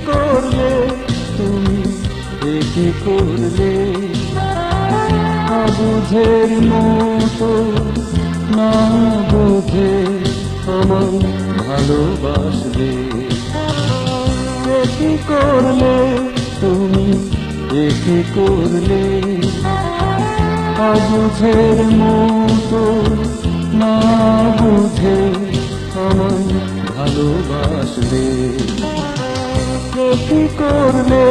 করলে তুমি, কি করলে অবুঝের মতো, না বুঝে আমায় ভালোবাসলে। কি করলে তুমি, কি করলে অবুঝের মতো, না বুঝে আমায় ভালোবাসলে। কি করলে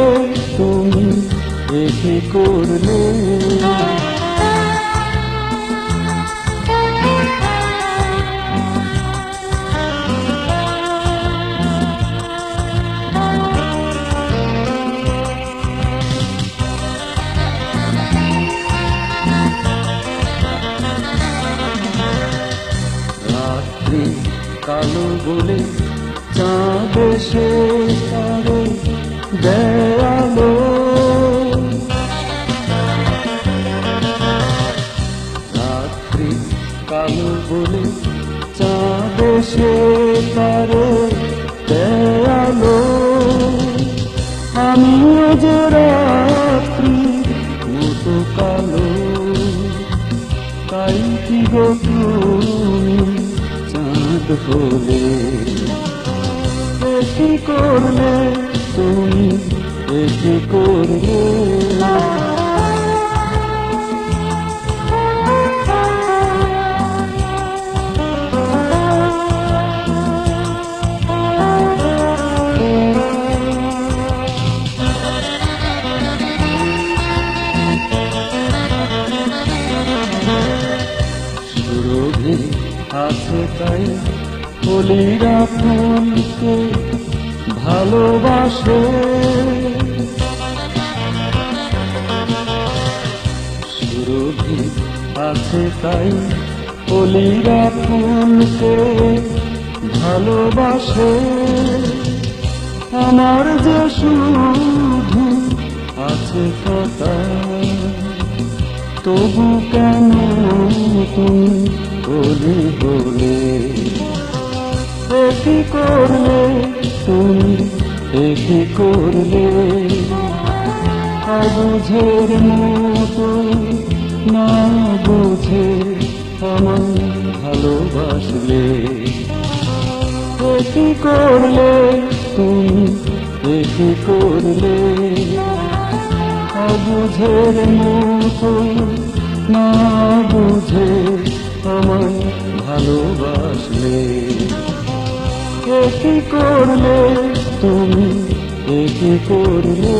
তুমি, কি করলে। রাত্রি কালো বলে চাঁদ এসে তারে দেয়ালো। রাত্রি কালো বলে চাঁদ এসে তারে দেয়ালো। আমিও যে রাত্রি মতো কালো, তাই কি গো তুমি চাঁদ হলে। কি করলে তুমি, কি করলে। সুরভি আছে তাই কলিরা ফুলকে ভালোবাসে। সুরভি আছে তাই কলিরা ফুলকে ভালোবাসে। আমার যে শুধু আছে কথা, তবু কেন তুমি বলি বলে। কি করলে তুমি, কি করলে অবুঝের মতো, না বুঝে আমায় ভালোবাসলে। কি করলে তুমি, কি করলে অবুঝের মতো, না বুঝে আমায় ভালোবাসলে। কি করলে তুমি, কি করলে।